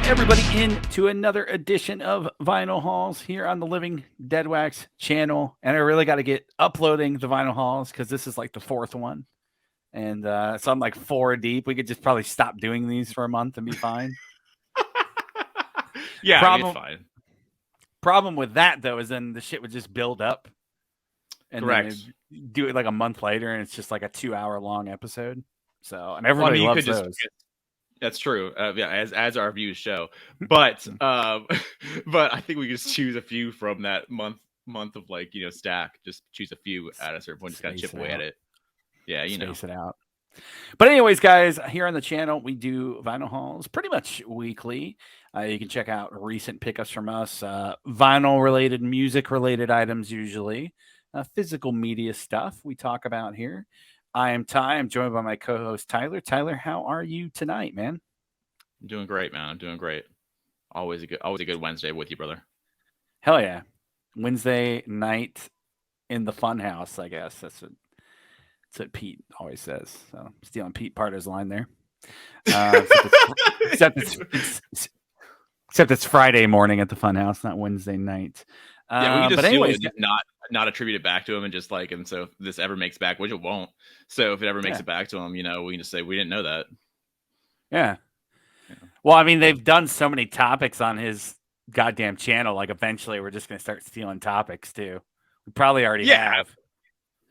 everybody into another edition of Vinyl Halls here on the Living Deadwax channel. And I really got to get uploading the Vinyl Halls because this is like the fourth one. And so I'm like 4 deep. We could just probably stop doing these for a month and be fine. Yeah, I mean, it's fine. Problem with that, though, is then the shit would just build up. And Correct. then do it like a month later, and it's just like a 2-hour long episode. So, and everybody loves those. That's true. Yeah, as our views show. But but I think we just choose a few from that month of stack. Just choose a few at a certain point. Just kind of chip away at it. Yeah, Space it out. But anyways, guys, here on the channel, we do vinyl hauls pretty much weekly. You can check out recent pickups from us, vinyl-related, music-related items usually, physical media stuff we talk about here. I am Ty. I'm joined by my co-host, Tyler. Tyler, how are you tonight, man? I'm doing great, man. I'm doing great. Always a good Wednesday with you, brother. Hell yeah. Wednesday night in the fun house, I guess. That's what Pete always says. So stealing Pete Pardo's line there. Except it's Friday morning at the Funhouse, not Wednesday night. Yeah, we can just steal it, not attribute it back to him, and just and so if this ever makes back, which it won't. So if it ever makes it back to him, we can just say we didn't know that. Yeah. Well, I mean, they've done so many topics on his goddamn channel. Like, eventually, we're just gonna start stealing topics too. We probably already have.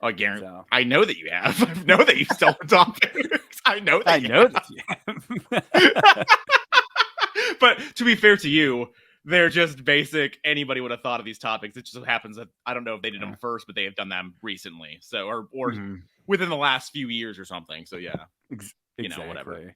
Oh, Garen, so. I know that you have. I know that you've stolen topics. I know that you have. But to be fair to you, they're just basic. Anybody would have thought of these topics. It just happens that I don't know if they did them first, but they have done them recently. So, or within the last few years or something. So, yeah, whatever.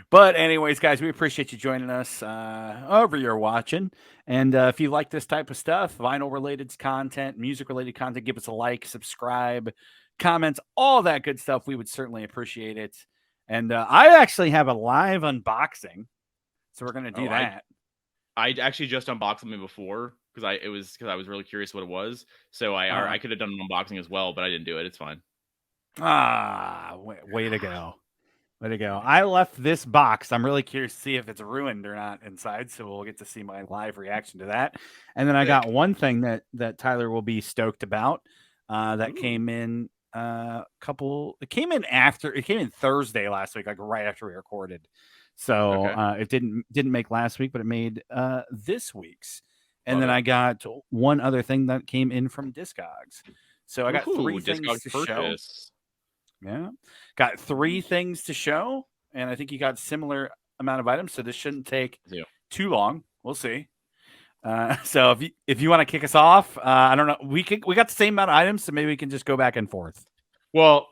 But anyways, guys, we appreciate you joining us however you're watching. And if you like this type of stuff, vinyl-related content, music-related content, give us a like, subscribe, comments, all that good stuff. We would certainly appreciate it. And I actually have a live unboxing, so we're going to do that. I actually just unboxed something before because I was really curious what it was. So I could have done an unboxing as well, but I didn't do it. It's fine. Way to go. Way to go. I left this box. I'm really curious to see if it's ruined or not inside. So we'll get to see my live reaction to that. And then I got one thing that Tyler will be stoked about that came in it came in Thursday last week, like right after we recorded. So it didn't make last week, but it made this week's. And then I got one other thing that came in from Discogs. So I got 3 things to show. Yeah. Got 3 things to show. And I think you got similar amount of items. So this shouldn't take too long. We'll see. So if you want to kick us off, I don't know. We got the same amount of items, so maybe we can just go back and forth. Well,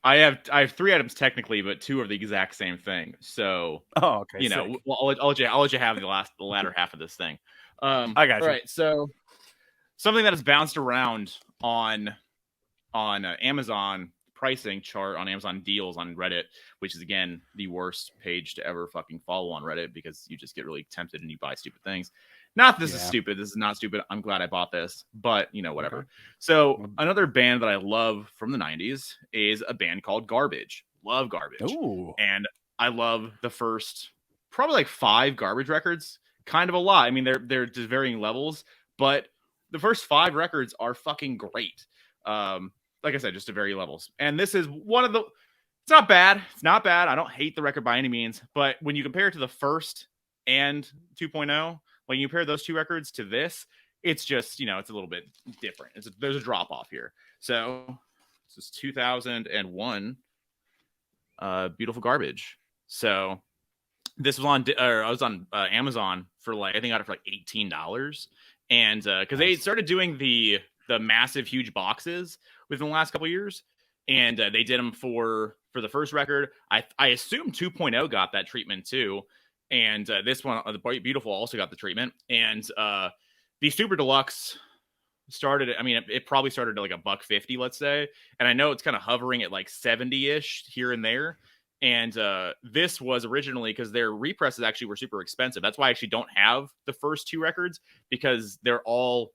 I have 3 items technically, but 2 are the exact same thing. So, okay. I'll let you have the latter half of this thing. I got you. All right. So, something that has bounced around on Amazon pricing chart, on Amazon deals on Reddit, which is again the worst page to ever fucking follow on Reddit because you just get really tempted and you buy stupid things. Not this is stupid. This is not stupid. I'm glad I bought this, but whatever. Okay. So another band that I love from the 90s is a band called Garbage. Love Garbage. Ooh. And I love the first probably like 5 Garbage records. Kind of a lot. I mean, they're just varying levels, but the first 5 records are fucking great. Like I said, just to vary levels. And this is one of the it's not bad. It's not bad. I don't hate the record by any means, but when you compare it to the first and 2.0, when you compare those 2 records to this, it's just, it's a little bit different. There's a drop off here. So this is 2001 Beautiful Garbage. So this was I was on Amazon for I think I got it for $18. And because they started doing the massive, huge boxes within the last couple of years. And they did them for the first record. I assume 2.0 got that treatment too. And this one, the Beautiful, also got the treatment. And the Super Deluxe started, it probably started at like $150, let's say. And I know it's kind of hovering at like 70-ish here and there. And this was originally, because their represses actually were super expensive. That's why I actually don't have the first 2 records, because they all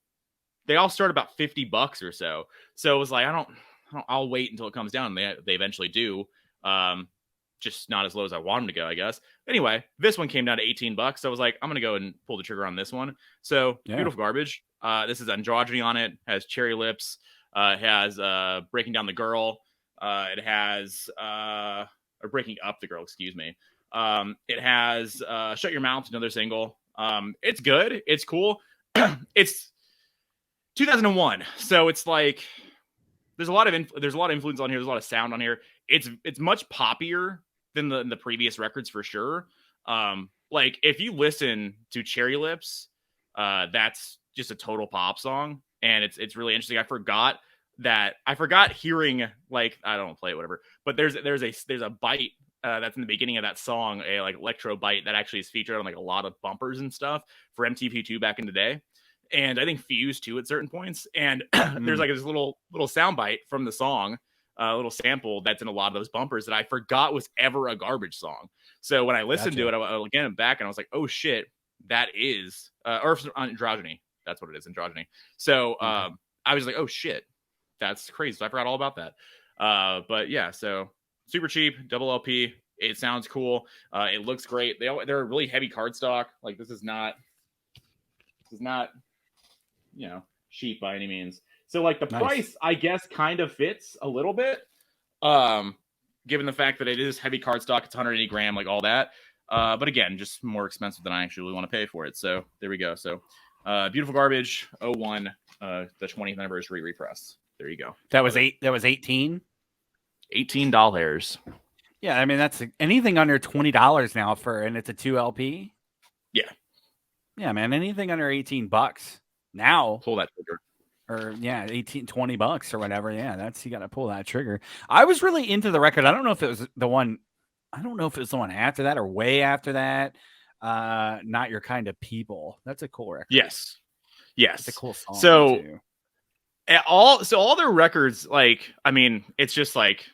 start about $50 or so. So it was like, I'll wait until it comes down. They eventually do. just not as low as I want them to go, I guess. Anyway, this one came down to $18. So I was like, I'm gonna go and pull the trigger on this one. So Beautiful Garbage. This is Androgyny on it. Has Cherry Lips. It has Breaking Down the Girl. It has or Breaking Up the Girl, excuse me. It has Shut Your Mouth, another single. It's good. It's cool. It's 2001, so it's like there's a lot of influence on here. There's a lot of sound on here. It's much poppier than the previous records for sure. Like if you listen to Cherry Lips, that's just a total pop song, and it's really interesting. I forgot hearing, like, I don't play it, whatever, but there's a bite that's in the beginning of that song, a like electro bite that actually is featured on like a lot of bumpers and stuff for MTV2 back in the day. And I think Fuse too at certain points. And there's like this little sound bite from the song, a little sample that's in a lot of those bumpers that I forgot was ever a Garbage song. So when I listened to it, I again back and I was like, oh shit, that is or Androgyny. That's what it is, Androgyny. So I was like, oh shit, that's crazy. So I forgot all about that. But yeah, so super cheap, double LP. It sounds cool. It looks great. They're really heavy cardstock. Like this is not cheap by any means. So like the price, I guess, kind of fits a little bit, given the fact that it is heavy cardstock. It's 180 gram, like all that. But again, just more expensive than I actually really want to pay for it. So there we go. So Beautiful Garbage 01, the 20th anniversary repress. There you go. That was 18. $18. Yeah, I mean that's anything under $20 now and it's a 2 LP. Yeah. Yeah, man, anything under $18 now. Pull that trigger. Or yeah, $20 or whatever. Yeah, you got to pull that trigger. I was really into the record. I don't know if it was the one after that or way after that. Not Your Kind of People. That's a cool record. Yes. It's a cool song. So too. all their records, like, I mean, it's just like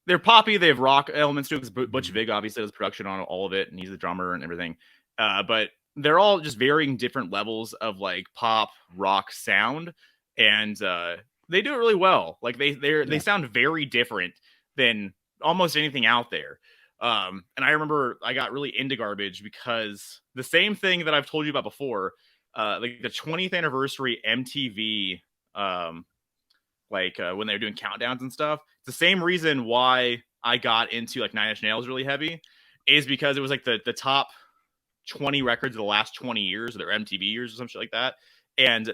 they're poppy. They have rock elements to it because Butch Vig obviously does production on all of it, and he's the drummer and everything. But they're all just varying different levels of like pop rock sound, and they do it really well. Like they sound very different than almost anything out there. And I remember I got really into Garbage because the same thing that I've told you about before, like the 20th anniversary MTV, when they were doing countdowns and stuff. It's the same reason why I got into like Nine Inch Nails really heavy, is because it was like the top 20 records of the last 20 years of their MTV years or some shit like that. And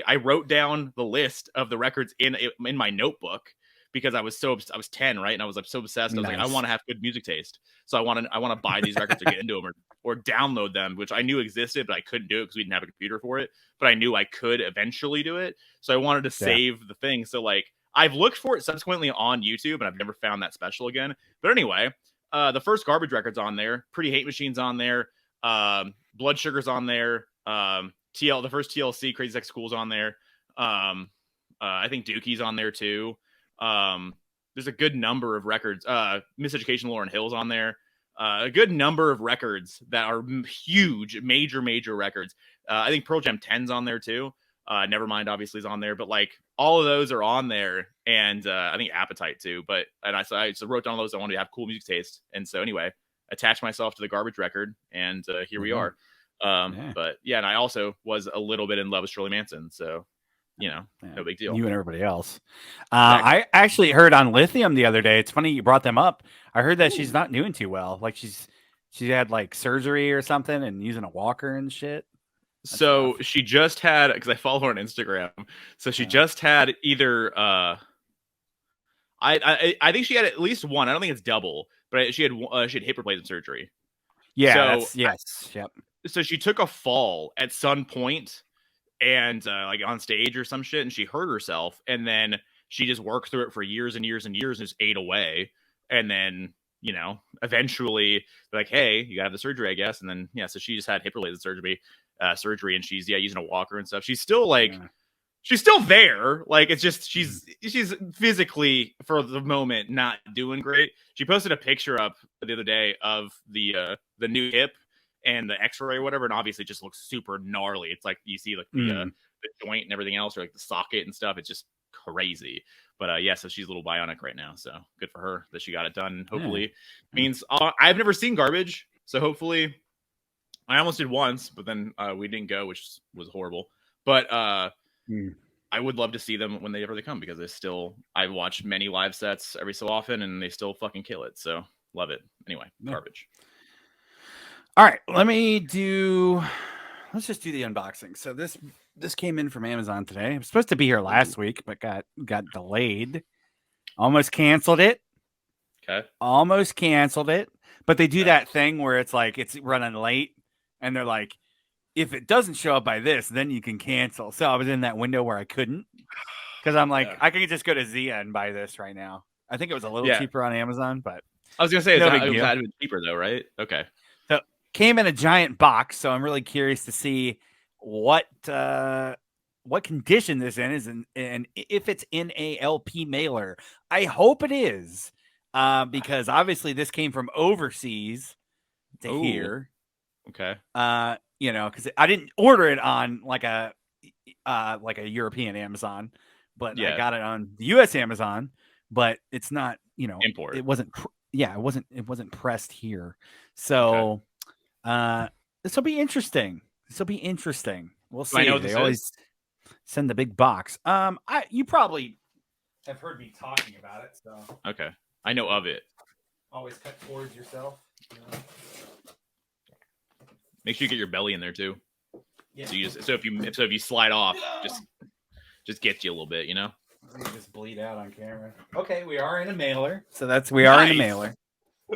I wrote down the list of the records in my notebook because I was 10, right? And I was like so obsessed. I was like, I want to have good music taste. So I want to buy these records or get into them or download them, which I knew existed, but I couldn't do it because we didn't have a computer for it. But I knew I could eventually do it. So I wanted to save the thing. So like I've looked for it subsequently on YouTube and I've never found that special again. But anyway, the first Garbage record's on there. Pretty Hate Machine's on there. Blood Sugar's on there. The first TLC, Crazy Sex School's on there. I think Dookie's on there too. There's a good number of records. Miseducation, Lauryn Hill's on there. A good number of records that are huge, major records. I think Pearl Jam 10's on there too. Nevermind obviously is on there, but like all of those are on there, and I think Appetite too. But I wrote down those. I wanted to have cool music taste, and so anyway, attached myself to the Garbage record, and here we are. But yeah, and I also was a little bit in love with Shirley Manson, so no big deal. You and everybody else. I actually heard on Lithium the other day. It's funny you brought them up. I heard that she's not doing too well. Like she had like surgery or something and using a walker and shit. So she just had, because I follow her on Instagram. So she just had either I think she had at least one. I don't think it's double, but she had hip replacement surgery. Yeah. Yep. So she took a fall at some point and like on stage or some shit, and she hurt herself, and then she just worked through it for years and years and years and just ate away. And then eventually like, hey, you gotta have the surgery, I guess. And then so she just had hip related surgery, and she's using a walker and stuff. She's still like she's still there. Like it's just she's physically for the moment not doing great. She posted a picture up the other day of the new hip and the x-ray or whatever, and obviously it just looks super gnarly. It's like you see like the joint and everything else, or like the socket and stuff. It's just crazy. But yeah, so she's a little bionic right now. So good for her that she got it done. Hopefully, Yeah. means I've never seen Garbage, so hopefully, I almost did once, but then we didn't go, which was horrible. But I would love to see them when they come because I watch many live sets every so often, and they still fucking kill it. So love it. Anyway, Garbage. All right, let's just do the unboxing. So this came in from Amazon today. It was supposed to be here last week, but got delayed. Almost canceled it. Okay. Almost canceled it. But they do that thing where it's like it's running late, and they're like, if it doesn't show up by this, then you can cancel. So I was in that window where I couldn't, because I'm like, I could just go to Zia and buy this right now. I think it was a little cheaper on Amazon, but I was gonna say it was been cheaper though, right? Okay. So came in a giant box, so I'm really curious to see what condition this is and if it's in a LP mailer. I hope it is, because obviously this came from overseas to here. Okay. Because I didn't order it on like a European Amazon, but I got it on the U.S. Amazon. But it's not, import. It wasn't. It wasn't pressed here. So this will be interesting. We'll see. I know they always send the big box. You probably have heard me talking about it. So okay, I know of it. Always cut towards yourself. Make sure you get your belly in there too. Yeah. So if you slide off, just gets you a little bit, You just bleed out on camera. Okay, we are in a mailer. So we are in a mailer.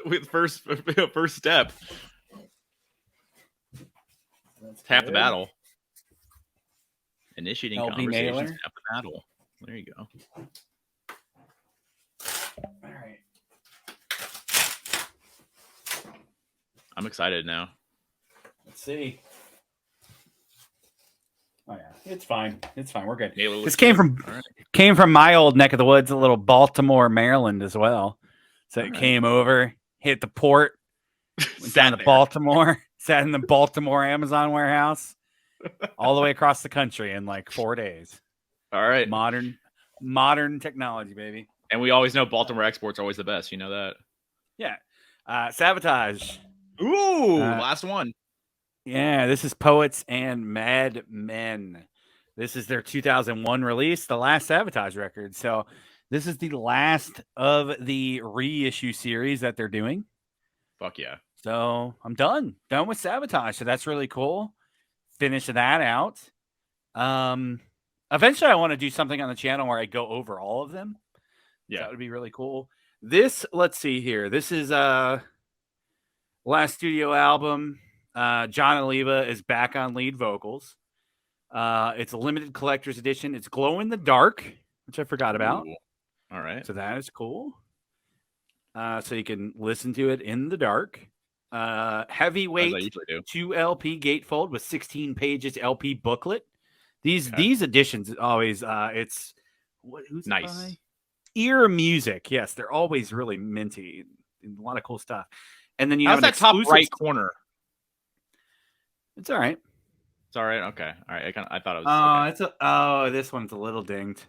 With first step. That's half the battle. Initiating LB conversations, mailer. half the battle. There you go. All right. I'm excited now. Let's see. Oh yeah, it's fine. We're good. This came from my old neck of the woods, a little Baltimore, Maryland, as well. So it came over, hit the port, went down to Baltimore, sat in the Baltimore Amazon warehouse, all the way across the country in like 4 days. All right, modern technology, baby. And we always know Baltimore exports are always the best. You know that. Yeah. Sabotage. Ooh, last one. Yeah, this is Poets and Mad Men. This is their 2001 release, the last Sabotage record. So this is the last of the reissue series that they're doing. Fuck yeah. So I'm done with Sabotage. So that's really cool. Finish that out. Eventually I want to do something on the channel where I go over all of them. Yeah, that would be really cool. This, let's see here. This is last studio album. John Oliva is back on lead vocals. It's a limited collector's edition. It's glow in the dark, which I forgot about. Ooh. All right. So that is cool. So you can listen to it in the dark. Heavyweight 2 LP gatefold with 16 pages LP booklet. These editions always it's who's nice. By? Ear Music. Yes, they're always really minty. A lot of cool stuff. And then you have that top right corner. It's all right. It's all right. Okay. All right. I thought it was. Okay. This one's a little dinged.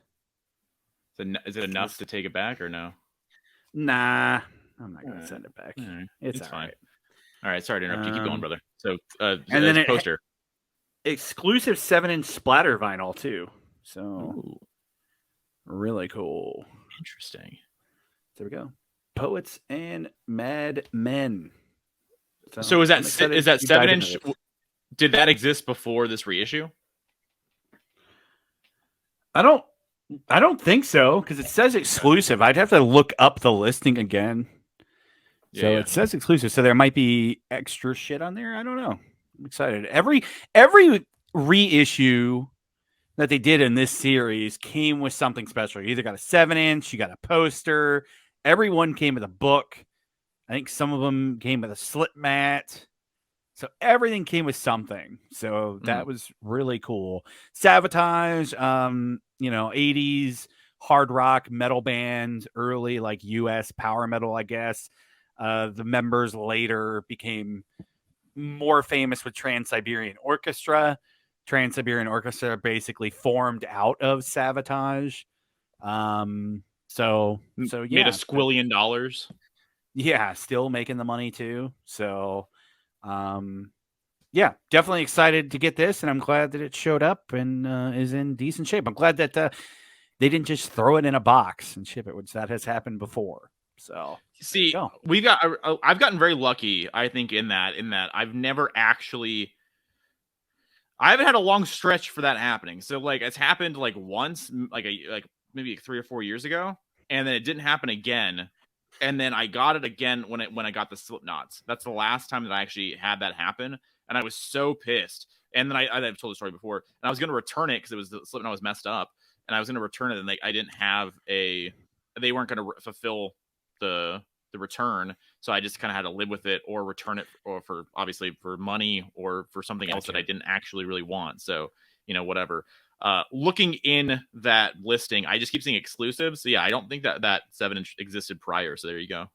Is it enough to take it back or no? Nah, I'm not gonna send it back. Right. It's fine. All right. Sorry to interrupt you. Keep going, brother. So, and then poster. Exclusive 7-inch splatter vinyl too. So really cool. Interesting. There we go. Poets and Mad Men. So is that 7-inch? Did that exist before this reissue? I don't think so, because it says exclusive. I'd have to look up the listing again. So it says exclusive. So there might be extra shit on there. I don't know. I'm excited. Every reissue that they did in this series came with something special. You either got a 7-inch, you got a poster. Everyone came with a book. I think some of them came with a slip mat. So everything came with something. So that was really cool. Sabotage, 80s hard rock metal band, early like US power metal, I guess. The members later became more famous with Trans-Siberian Orchestra. Trans-Siberian Orchestra basically formed out of Sabotage. So Made a yeah, squillion dollars. yeah, still making the money too. So, um, yeah, definitely excited to get this, and I'm glad that it showed up and is in decent shape. I'm glad that they didn't just throw it in a box and ship it, which that has happened before. So there you See, go. I've gotten very lucky, I think, in that I've never actually, I haven't had a long stretch for that happening. So like it's happened like once, like maybe 3 or 4 years ago, and then it didn't happen again. And then I got it again when I got the slip knots. That's the last time that I actually had that happen, and I was so pissed. And then I've told the story before, and I was going to return it because it was the slip knot was messed up, and I was going to return it, and I didn't have they weren't going to fulfill the the return, so I just kind of had to live with it or return it, or for obviously for money or for something else that I didn't actually really want. So whatever. Looking in that listing, I just keep seeing exclusives. So yeah, I don't think that 7-inch existed prior. So there you go.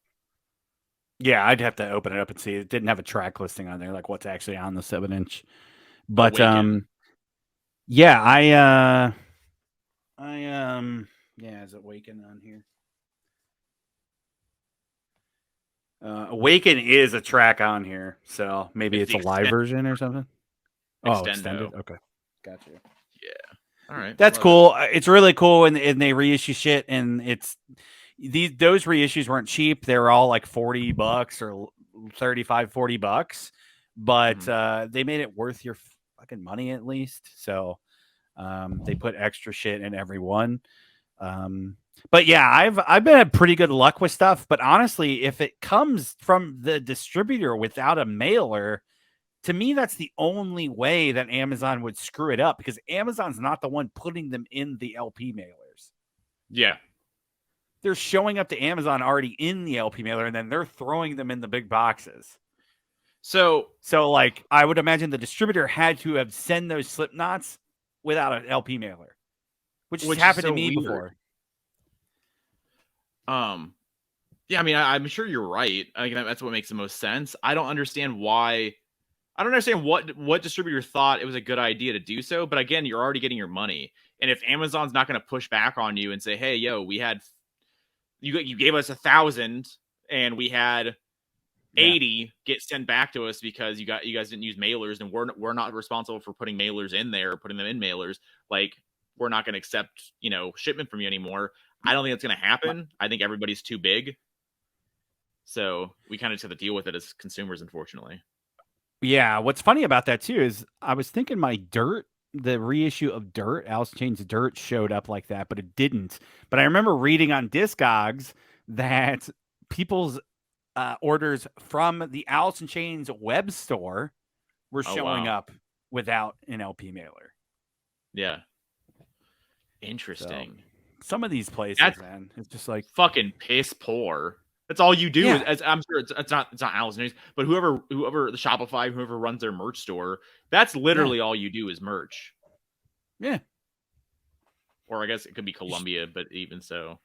Yeah, I'd have to open it up and see. It didn't have a track listing on there, like what's actually on the 7-inch. But Awaken. yeah, yeah, is Awaken on here? Awaken is a track on here, so maybe it's a live version or something. Oh, extended. Okay, gotcha. Yeah. All right. That's cool. It's really cool, and they reissue shit, and it's those reissues weren't cheap. They were all like $40 or 35, $40, but they made it worth your fucking money at least. So they put extra shit in every one. But yeah, I've been had pretty good luck with stuff. But honestly, if it comes from the distributor without a mailer, to me, that's the only way that Amazon would screw it up, because Amazon's not the one putting them in the LP mailers. Yeah. They're showing up to Amazon already in the LP mailer, and then they're throwing them in the big boxes. So like, I would imagine the distributor had to have sent those slip knots without an LP mailer, which has happened to me before. Yeah, I mean, I'm sure you're right. That's what makes the most sense. I don't understand why. I don't understand what distributor thought it was a good idea to do so. But again, you're already getting your money, and if Amazon's not going to push back on you and say, "Hey, yo, you gave us 1,000, and we had 80 get sent back to us because you guys didn't use mailers, and we're not responsible for putting mailers in there or putting them in mailers. Like, we're not going to accept shipment from you anymore." I don't think it's going to happen. I think everybody's too big. So we kind of just have to deal with it as consumers, unfortunately. Yeah, what's funny about that too is I was thinking the reissue of Dirt, Alice in Chains Dirt, showed up like that, but it didn't. But I remember reading on Discogs that people's orders from the Alice in Chains web store were showing up without an LP mailer. Yeah. Interesting. So, some of these places, man, it's just like fucking piss poor. That's all you do. Yeah. I'm sure it's not Alice in Chains, but whoever the Shopify, whoever runs their merch store, that's literally all you do is merch. Yeah. Or I guess it could be Columbia, but even so.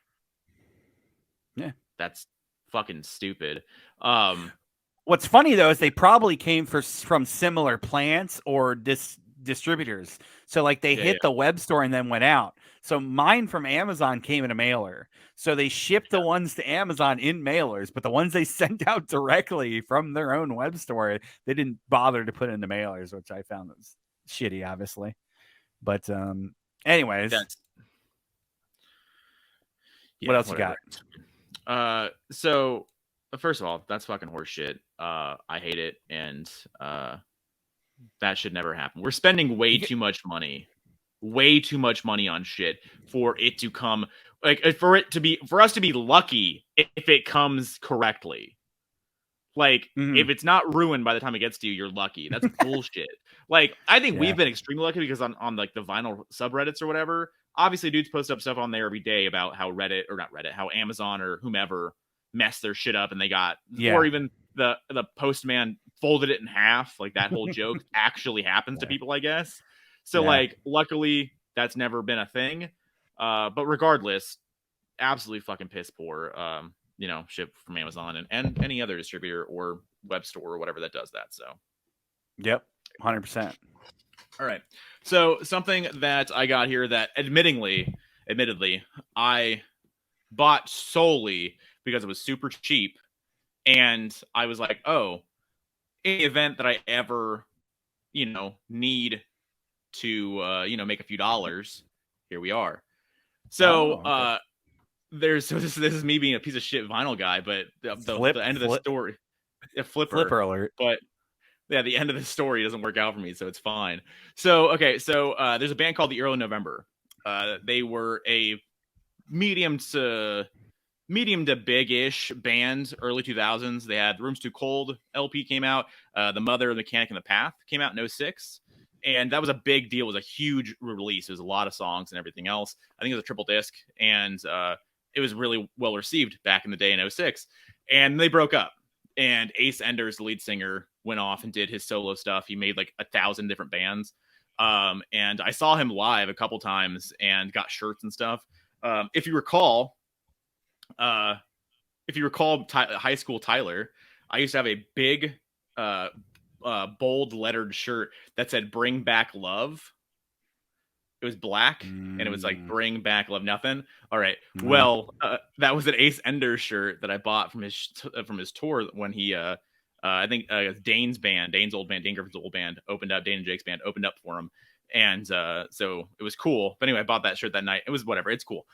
Yeah. That's fucking stupid. What's funny though is they probably came from similar plants or distributors. So like they hit the web store and then went out. So mine from Amazon came in a mailer. So they shipped the ones to Amazon in mailers, but the ones they sent out directly from their own web store, they didn't bother to put into mailers, which I found was shitty, obviously. But anyways, what else you got? So first of all, that's fucking horseshit. I hate it, and that should never happen. We're spending way too much money on shit for it to come, like for us to be lucky if it comes correctly. Like if it's not ruined by the time it gets to you, you're lucky. That's bullshit. Like I think we've been extremely lucky because on like the vinyl subreddits or whatever, obviously dudes post up stuff on there every day about how how Amazon or whomever messed their shit up and they got, or even the postman folded it in half. Like that whole joke actually happens to people, I guess. So like, luckily that's never been a thing. But regardless, absolutely fucking piss poor. Ship from Amazon and any other distributor or web store or whatever that does that. So, yep, 100%. All right. So something that I got here that admittingly admittedly, I bought solely because it was super cheap. And I was like, oh, in the event that I ever, need to, make a few dollars, here we are. So, Oh, okay. this is me being a piece of shit vinyl guy, but the end of the story, a Flipper alert. but yeah, the end of the story doesn't work out for me, so it's fine. So, okay, so there's a band called the Early November. They were a medium to big-ish band, early 2000s. They had Rooms Too Cold LP came out. The Mother, the Mechanic, and the Path came out in 06. And that was a big deal. It was a huge release. It was a lot of songs and everything else. I think it was a triple disc, and it was really well received back in the day in 06. And they broke up. And Ace Enders, the lead singer, went off and did his solo stuff. He made like 1,000 different bands. And I saw him live a couple times and got shirts and stuff. If you recall, high school Tyler, I used to have a big bold lettered shirt that said "Bring Back Love." It was black and it was like "Bring Back Love." Nothing. All right. Well, that was an Ace Enders shirt that I bought from his tour when he I think Dane's old band, Dane Griffin's old band, opened up. Dane and Jake's band opened up for him, and so it was cool. But anyway, I bought that shirt that night. It was whatever. It's cool.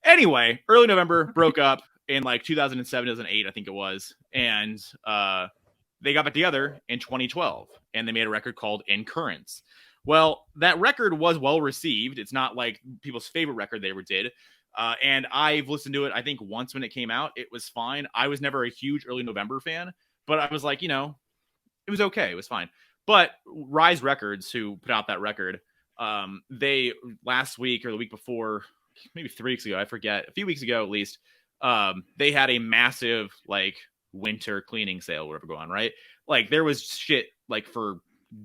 Anyway, Early November broke up in like 2007, 2008, I think it was. And they got back together in 2012 and they made a record called In Currents. Well, that record was well received. It's not like people's favorite record they ever did. And I've listened to it, I think, once when it came out. It was fine. I was never a huge Early November fan, but I was like, it was okay. It was fine. But Rise Records, who put out that record, they last week or the week before, maybe 3 weeks ago, I forget, a few weeks ago at least, they had a massive like winter cleaning sale, whatever going on, right? Like there was shit like for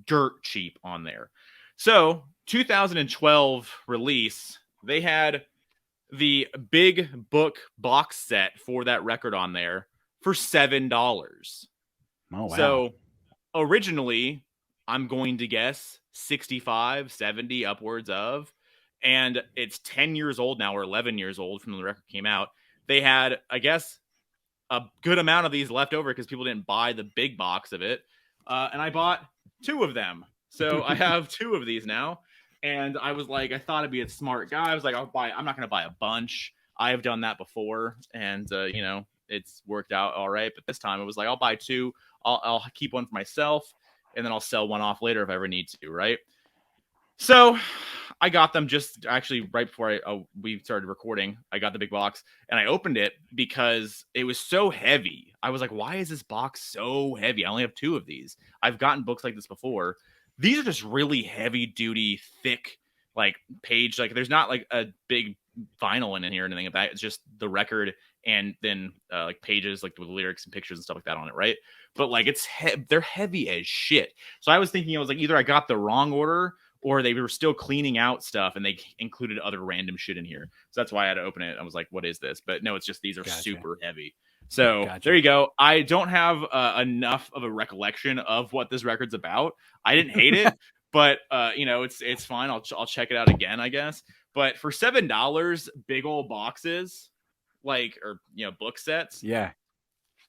dirt cheap on there. So 2012 release, they had the big book box set for that record on there for $7. Oh, wow. So originally, I'm going to guess 65, 70, upwards of. And it's 10 years old now, or 11 years old from when the record came out. They had, I guess, a good amount of these left over because people didn't buy the big box of it. And I bought 2 of them. So I have 2 of these now. And I was like, I thought I'd be a smart guy. I was like, I'm not going to buy a bunch. I have done that before. And, it's worked out all right. But this time it was like, I'll buy 2. I'll keep one for myself. And then I'll sell one off later if I ever need to, right? So I got them just actually right before we started recording. I got the big box and I opened it because it was so heavy. I was like, why is this box so heavy? I only have 2 of these. I've gotten books like this before. These are just really heavy duty, thick, like page. Like there's not like a big vinyl in here or anything like that. It's just the record and then like pages like with lyrics and pictures and stuff like that on it, right? But like they're heavy as shit. So I was thinking, I was like, either I got the wrong order or they were still cleaning out stuff and they included other random shit in here. So that's why I had to open it. I was like, what is this? But no, it's just these are super heavy. So there you go. I don't have enough of a recollection of what this record's about. I didn't hate it, but it's fine. I'll check it out again, I guess. But for $7, big old boxes, like, or book sets. Yeah.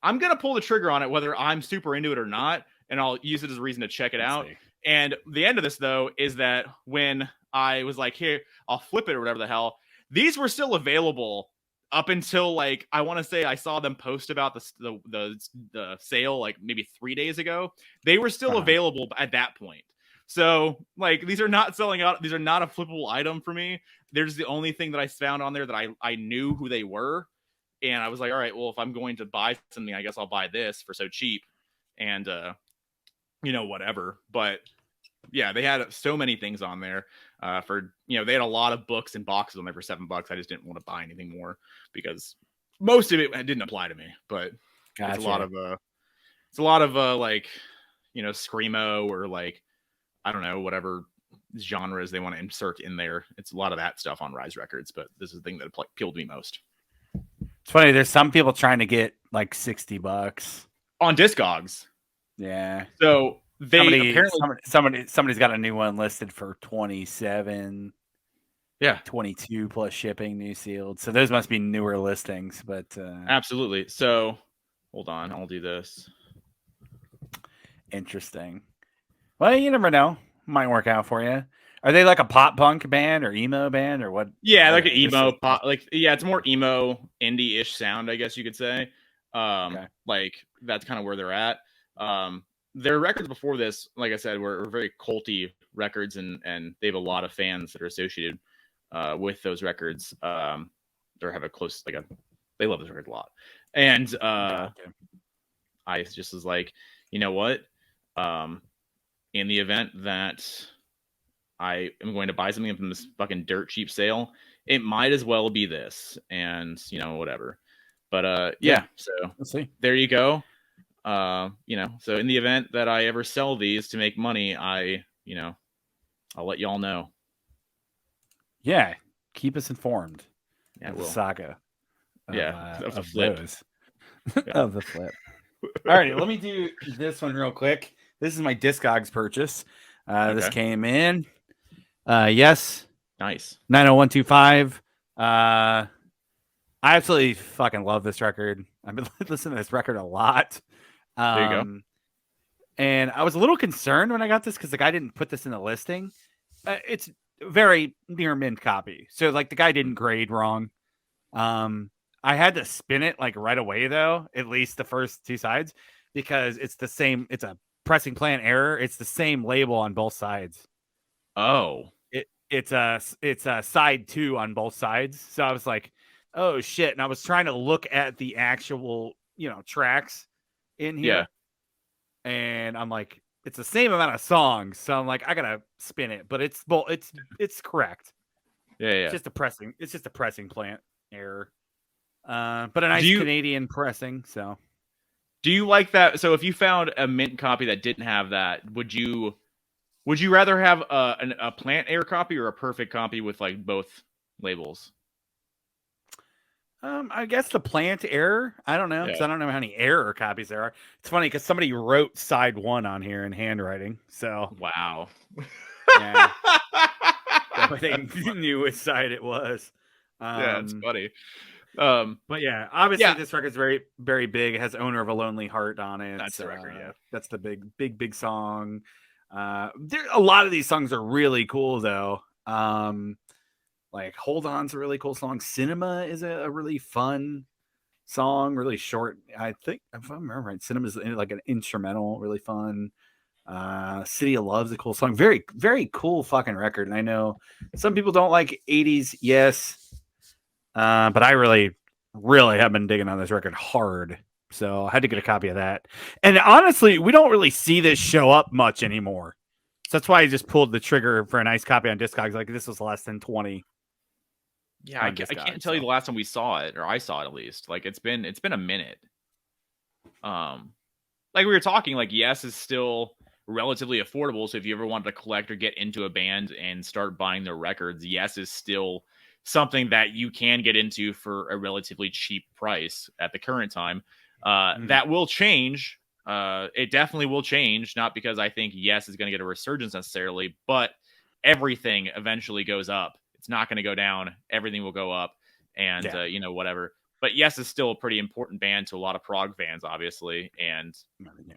I'm gonna pull the trigger on it, whether I'm super into it or not, and I'll use it as a reason to check it out. See. And the end of this, though, is that when I was like, here, I'll flip it or whatever the hell, these were still available up until like, I want to say I saw them post about the sale like maybe 3 days ago. They were still available at that point. So like, these are not selling out. These are not a flippable item for me. There's the only thing that I found on there that I knew who they were. And I was like, all right, well, if I'm going to buy something, I guess I'll buy this for so cheap. And, whatever. But yeah, they had so many things on there they had a lot of books and boxes on there for $7. I just didn't want to buy anything more because most of it didn't apply to me, but it's a lot of like, screamo or like, I don't know, whatever genres they want to insert in there. It's a lot of that stuff on Rise Records, but this is the thing that appealed to me most. It's funny. There's some people trying to get like $60 on Discogs. Yeah. So they somebody's got a new one listed for 27. Yeah, 22 plus shipping, new sealed. So those must be newer listings, but absolutely. So hold on, I'll do this. interesting. Well, you never know. Might work out for you. Are they like a pop punk band or emo band or what Yeah, are like an they? This emo just pop, like yeah, it's more emo indie-ish sound, I guess you could say. okay. Like that's kind of where they're at. Their records before this, like I said, were very culty records, and they have a lot of fans that are associated with those records. Or have a close like a they love this record a lot, and Gotcha. I just was like, you know what, um, in the event that I am going to buy something from this fucking dirt cheap sale, it might as well be this, and whatever. But Yeah, yeah, so let's see. there you go. So in the event that I ever sell these to make money, I'll let y'all know. Yeah, keep us informed Yeah, of the will. saga Yeah, of the of flip. those Yeah. of the flip. All right, let me do this one real quick. This is my Discogs purchase. This Okay. came in. Yes, Nice. 90125. I absolutely fucking love this record. I've been listening to this record a lot. There you go. And I was a little concerned when I got this because the guy didn't put this in the listing. It's very near mint copy. So like the guy didn't grade wrong. I had to spin it like right away though, at least the first two sides, because it's the same. It's a pressing plan error. It's the same label on both sides. Oh. It's a side two on both sides. So I was like, oh shit. And I was trying to look at the actual, tracks in Yeah. here. And I'm like, it's the same amount of songs. So I'm like, I gotta spin it, but it's correct. Yeah. Yeah. It's just a pressing plant error. But a Do nice you Canadian pressing. So do you like that? So if you found a mint copy that didn't have that, would you rather have a plant error copy or a perfect copy with like both labels? I guess the plant error. I don't know because Yeah. I don't know how many error copies there are. It's funny because somebody wrote side one on here in handwriting. So Wow. yeah, so they knew which side it was. Yeah, it's Um, funny. but yeah, obviously Yeah, this record's very, very big. It has "Owner of a Lonely Heart" on it. that's the record. Yeah. That's the big song. There a lot of these songs are really cool though. Like "Hold On's a really cool song. "Cinema" is a really fun song, really short. I think if I remember right, "Cinema" is like an instrumental, really fun. "City of Love's a cool song. Very, very cool fucking record. And I know some people don't like 80s, yes. But I really, really have been digging on this record hard. So I had to get a copy of that. And honestly, we don't really see this show up much anymore. So that's why I just pulled the trigger for a nice copy on Discogs. Like this was less than 20 Yeah, on I can't Discogs. tell you So the last time we saw it, or I saw it at least. Like it's been a minute. Um, like we were talking, like Yes is still relatively affordable. So if you ever wanted to collect or get into a band and start buying their records, Yes is still something that you can get into for a relatively cheap price at the current time. That will change. It definitely will change, not because I think Yes is going to get a resurgence necessarily, but everything eventually goes up. It's not going to go down. Everything will go up, and yeah. whatever. But Yes is still a pretty important band to a lot of prog fans, obviously, and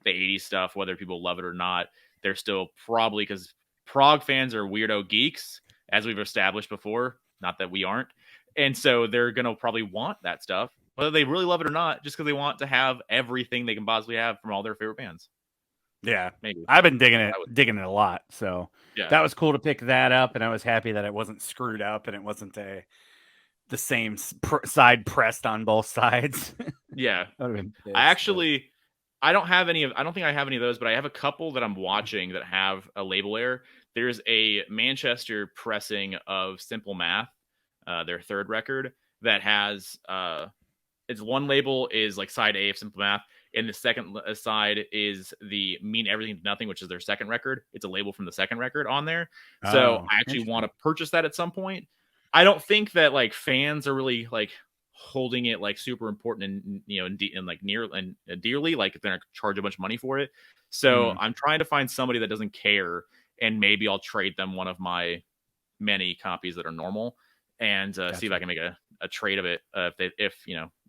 the 80s stuff, whether people love it or not, they're still probably, because prog fans are weirdo geeks, as we've established before. Not that we aren't. And so they're going to probably want that stuff, whether they really love it or not, just because they want to have everything they can possibly have from all their favorite bands. Yeah. Maybe. I've been digging That was, it a lot. So yeah. that was cool to pick that up. And I was happy that it wasn't screwed up and it wasn't the same side pressed on both sides. Yeah. That would have been I pissed, actually, I don't think I have any of those, but I have a couple that I'm watching that have a label error. There's a Manchester pressing of Simple Math, their third record, that has its one label is like side A of Simple Math, and the second side is the Mean Everything to Nothing, which is their second record. It's a label from the second record on there. So Oh, I actually want interesting. to purchase that at some point. I don't think that like fans are really like holding it like super important and and like near and dearly, like they're gonna charge a bunch of money for it. So Mm. I'm trying to find somebody that doesn't care, and maybe I'll trade them one of my many copies that are normal, and see if I can make a trade of it if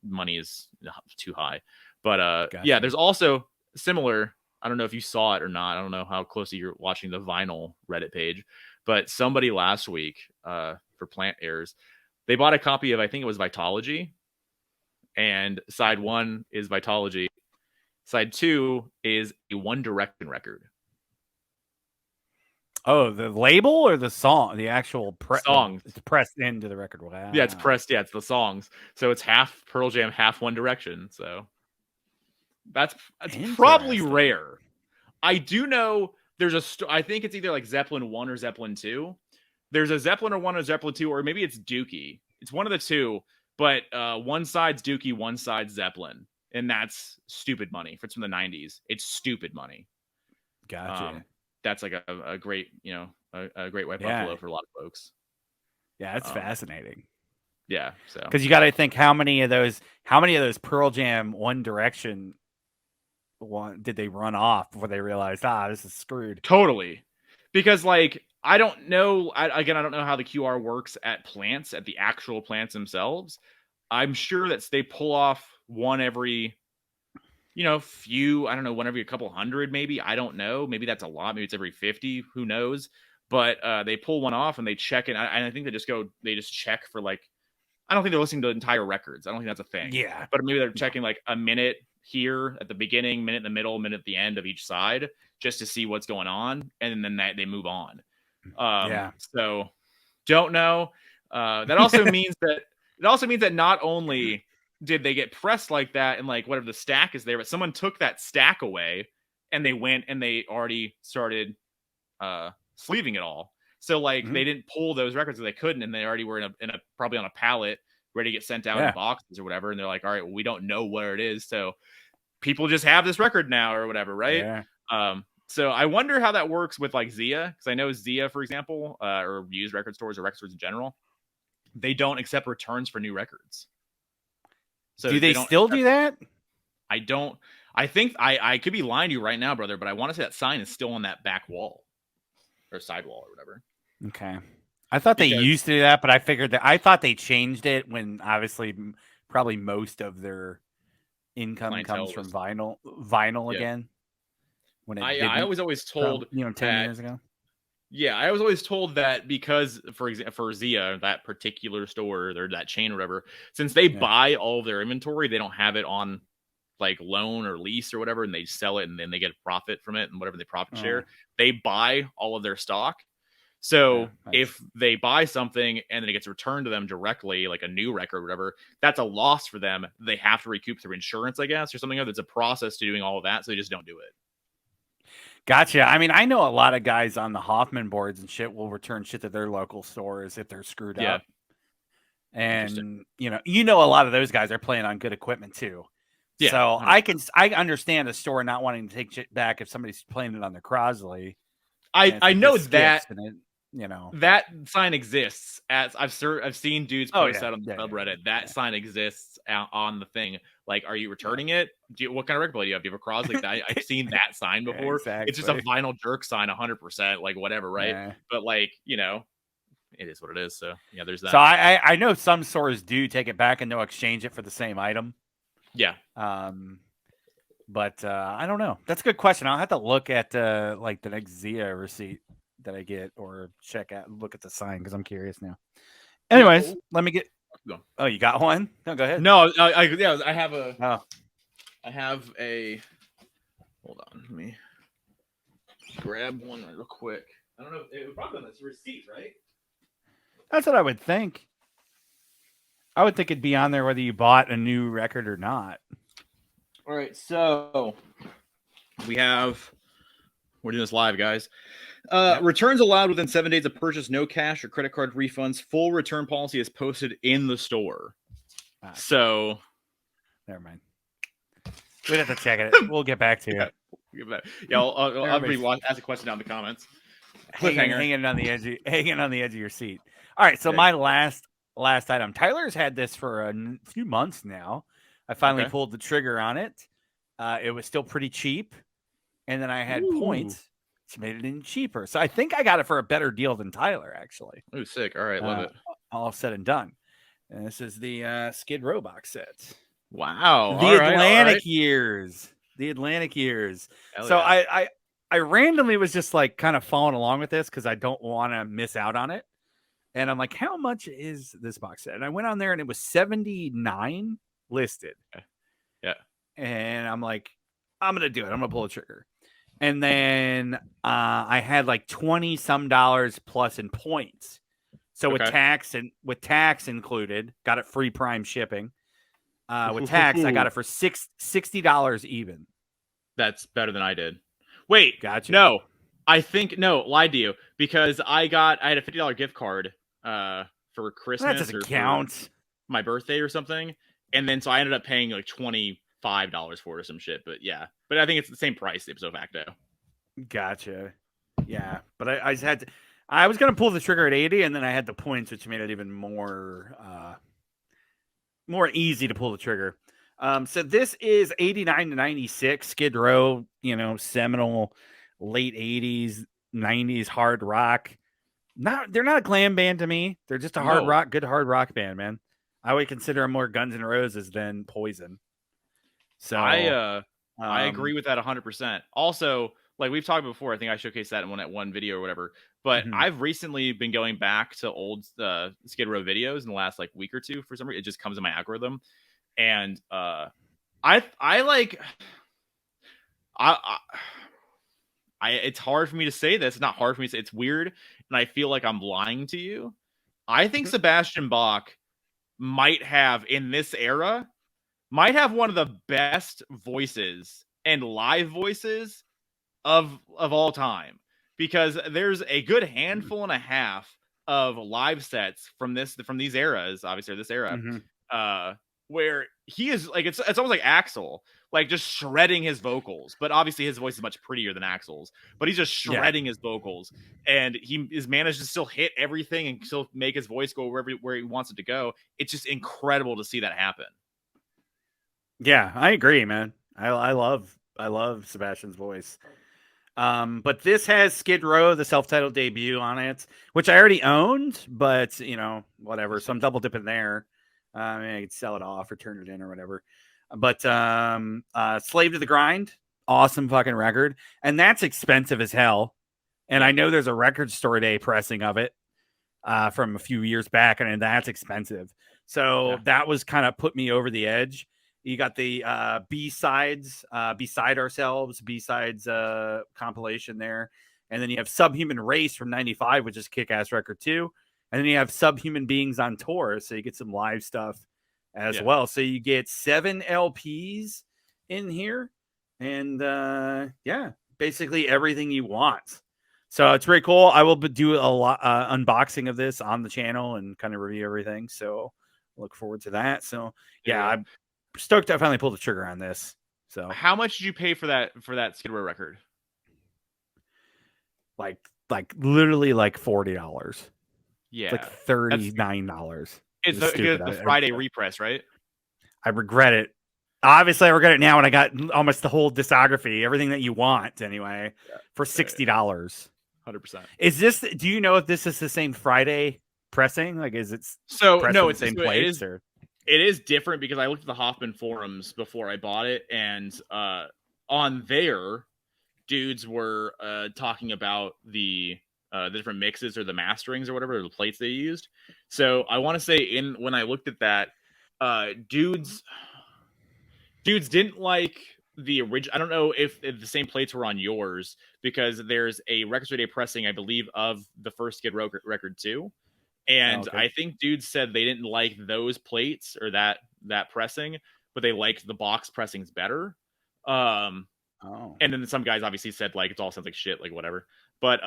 money is too high. But yeah, there's also similar. I don't know if you saw it or not. I don't know how closely you're watching the vinyl Reddit page, but somebody last week for Plant Airs, they bought a copy of, I think it was Vitology, and side 1 is Vitology, side 2 is a One Direction record. Oh, the label or the song? The actual songs. It's pressed into the record. Wow. Yeah, it's pressed. Yeah, it's the songs. So it's half Pearl Jam, half One Direction. So that's probably rare. I do know there's I think it's either like Zeppelin 1 or Zeppelin 2. There's a Zeppelin 1 or Zeppelin 2, or maybe it's Dookie. It's one of the two, but one side's Dookie, one side's Zeppelin. And that's stupid money. If it's from the 90s, it's stupid money. Gotcha. That's like a great, a great white buffalo for a lot of folks. Yeah, it's fascinating. Yeah, so because you got to think how many of those Pearl Jam One Direction did they run off before they realized this is screwed? Totally, because like I don't know. I don't know how the QR works at the actual plants themselves. I'm sure that they pull off one every. Few, I don't know, one every a couple hundred, maybe. I don't know. Maybe that's a lot. Maybe it's every 50. Who knows? But they pull one off and they check it. And I think they just check for like, I don't think they're listening to entire records. I don't think that's a thing. Yeah. But maybe they're checking like a minute here at the beginning, minute in the middle, minute at the end of each side, just to see what's going on. And then they move on. So don't know. That also means that not only did they get pressed like that and like whatever the stack is there, but someone took that stack away and they went and they already started sleeving it all. So like they didn't pull those records that they couldn't, and they already were in a probably on a pallet ready to get sent out in boxes or whatever. And they're like, all right, well, we don't know where it is, so people just have this record now or whatever, right? So I wonder how that works with like Zia, because I know Zia, for example, or used record stores or record stores in general, they don't accept returns for new records. So do they still do that? I don't. I think I could be lying to you right now, brother, but I want to say that sign is still on that back wall or sidewall or whatever. Okay. I thought they used to do that, but I thought they changed it when obviously probably most of their income comes from vinyl again. When I was always told 10 years ago. Yeah, I was always told that because, for example, for Zia, that particular store or that chain or whatever, since they buy all of their inventory, they don't have it on like loan or lease or whatever, and they sell it and then they get a profit from it and whatever they profit share. They buy all of their stock. So if they buy something and then it gets returned to them directly, like a new record or whatever, that's a loss for them. They have to recoup through insurance, I guess, or something. There's a process to doing all of that, so they just don't do it. Gotcha. I mean, I know a lot of guys on the Hoffman boards and shit will return shit to their local stores if they're screwed up. And you know, a lot of those guys are playing on good equipment too. Yeah. So 100%. I understand a store not wanting to take shit back if somebody's playing it on their Crosley. I know that that sign exists. As I've seen dudes post that on the subreddit. That sign exists out on the thing. Like, are you returning it? What kind of record player do you have? Do you have a Crosley? I've seen that sign before. Exactly. It's just a vinyl jerk sign, 100%, like whatever, right? Yeah. But like, it is what it is. So yeah, there's that. So I know some stores do take it back and they'll exchange it for the same item. Yeah. But I don't know. That's a good question. I'll have to look at like the next Zia receipt that I get, or look at the sign, because I'm curious now. Anyways, let me get. Oh, you got one? No, go ahead. No, I have a. Oh. I have a. Hold on, let me grab one real quick. I don't know. It would probably be a receipt, right? That's what I would think. I would think it'd be on there whether you bought a new record or not. All right, so we're doing this live, guys. Returns allowed within 7 days of purchase, no cash or credit card refunds. Full return policy is posted in the store. So, never mind. We'd have to check it. We'll get back to it. I'll ask a question down in the comments. Hanging on the edge of your seat. All right, so my last item. Tyler's had this for a few months now. I finally pulled the trigger on it. It was still pretty cheap, and then I had points. She made it in cheaper. So I think I got it for a better deal than Tyler, actually. Ooh, sick. All right, love Uh, it. all said and done. And this is the Skid Row box set. Wow. The All right, all right. Atlantic years. The Atlantic years. Hell So yeah. I randomly was just like kind of following along with this because I don't want to miss out on it. And I'm like, how much is this box set? And I went on there and it was 79 listed. Yeah. And I'm like, I'm gonna do it. I'm gonna pull the trigger. And then I had like 20 some dollars plus in points. So Okay. with tax included, got it free prime shipping. With tax, I got it for $60 even. That's better than I did. Wait, Gotcha. no. No, lied to you because I had a $50 gift card for That Christmas doesn't or for count. my birthday or something. And then so I ended up paying like $25 for it or some shit. But yeah. But I think it's the same price ipso facto. Gotcha. Yeah, but I just had to. I was gonna pull the trigger at 80, and then I had the points, which made it even more easy to pull the trigger. So this is 89 to 96 Skid Row, seminal late 80s, 90s hard rock. They're not a glam band to me. They're just a No. good hard rock band, man. I would consider them more Guns N' Roses than Poison. So I agree with that 100%. Also, like we've talked before, I think I showcased that in one video or whatever. But Mhm. I've recently been going back to old Skid Row videos in the last like week or two. For some reason, it just comes in my algorithm, and I like I it's hard for me to say this. It's not hard for me to say. It's weird, and I feel like I'm lying to you. I think Mhm. Sebastian Bach might have in this era one of the best voices and live voices of all time, because there's a good handful and a half of live sets from these eras, obviously, or this era, Mhm. uh where he is like it's almost like Axl, like just shredding his vocals, but obviously his voice is much prettier than Axl's, but he's just Yeah. shredding his vocals, and he is managed to still hit everything and still make his voice go where he wants it to go. It's just incredible to see that happen. Yeah, I agree, man. I love Sebastian's voice. But this has Skid Row, the self-titled debut on it, which I already owned, but whatever. So I'm double dipping there. I mean, I could sell it off or turn it in or whatever. But Slave to the Grind, awesome fucking record. And that's expensive as hell. And Yeah. I know there's a record store day pressing of it from a few years back, and that's expensive. So Yeah. that was kind of put me over the edge. You got the B-sides, Beside Ourselves, B-sides compilation there. And then you have Subhuman Race from 95, which is a kick-ass record too. And then you have Subhuman Beings on tour, so you get some live stuff as well. So you get 7 LPs in here. And basically everything you want. So it's pretty cool. I will do a lot unboxing of this on the channel and kind of review everything. So look forward to that. So yeah, I'm stoked I finally pulled the trigger on this. So How much did you pay for that Skid Row record? like literally like $40. Yeah, Like $39. it's Stupid. the Friday repress, right? I regret it. Obviously, I regret it now when I got almost the whole discography, everything that you want anyway, for $60. 100%. Is this? Do you know if this is the same Friday pressing? Like, is it So pressed no, with the same plates? Or it is different because I looked at the Hoffman forums before I bought it, and on there, dudes were talking about the different mixes or the masterings or whatever, or the plates they used. So I want to say when I looked at that, dudes didn't like the original. I don't know if the same plates were on yours, because there's a Record Store Day pressing, I believe, of the first Skid Row record too. And okay. I think dudes said they didn't like those plates or that pressing, but they liked the box pressings better. And then some guys obviously said like it's all sounds like shit, like whatever. But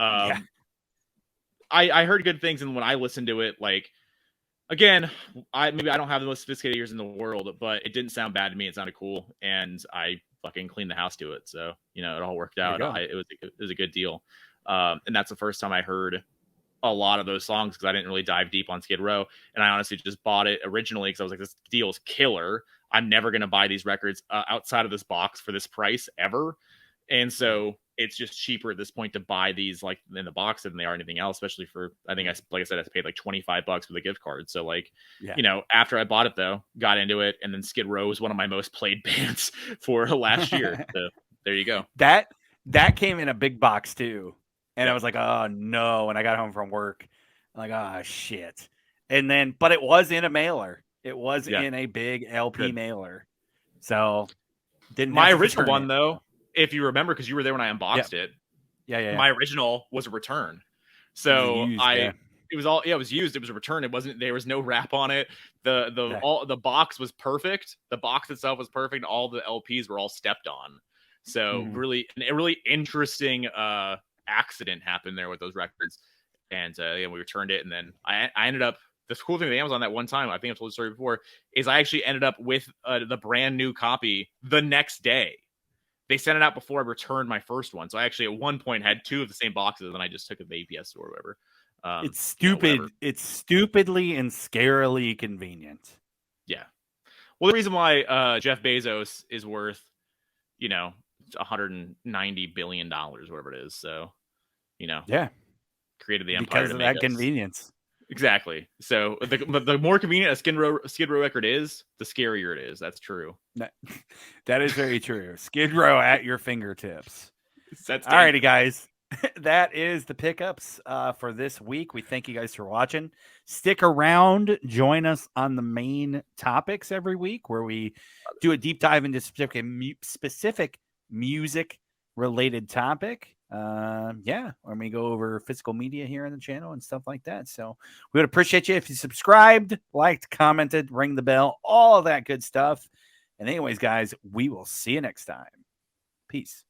I heard good things, and when I listened to it, like again, I don't have the most sophisticated ears in the world, but it didn't sound bad to me. It sounded cool, and I fucking cleaned the house to it. So it all worked out. It was a good deal. And that's the first time I heard a lot of those songs, because I didn't really dive deep on Skid Row, and I honestly just bought it originally because I was like, this deal is killer. I'm never gonna buy these records outside of this box for this price ever. And so it's just cheaper at this point to buy these like in the box than they are anything else, especially for, I think like I said, I paid like $25 for the gift card. So like, you know, after I bought it though, got into it, and then Skid Row was one of my most played bands for last year. So there you go. That came in a big box too. And I Yep. was like, oh no. When I got home from work, I'm like, oh shit. And then, but it was in a mailer. It was in a big LP mailer. So didn't my have to original return one it. though, if you remember, because you were there when I unboxed it. Yeah. My original was a return. So used, it was all, it was used. It was a return. It wasn't, there was no wrap on it. The box was perfect. The box itself was perfect. All the LPs were all stepped on. So really, a really interesting accident happened there with those records. And we returned it. And then I ended up, the cool thing with Amazon that one time, I think I've told the story before, is I actually ended up with the brand new copy the next day. They sent it out before I returned my first one. So I actually at one point had two of the same boxes, and I just took it to the APS store or whatever. It's stupid. It's stupidly and scarily convenient. Yeah. Well, the reason why Jeff Bezos is worth, you know, $190 billion, whatever it is. So, you know, created the empire because of that convenience. Exactly. So the more convenient a Skid Row record is, the scarier it is. That's true. That is very true. Skid Row at your fingertips. That's all righty, guys. That is the pickups for this week. We thank you guys for watching. Stick around. Join us on the main topics every week, where we do a deep dive into specific music related topic. When we go over physical media here on the channel and stuff like that. So we would appreciate you if you subscribed, liked, commented, ring the bell, all of that good stuff. And anyways, guys, we will see you next time. Peace.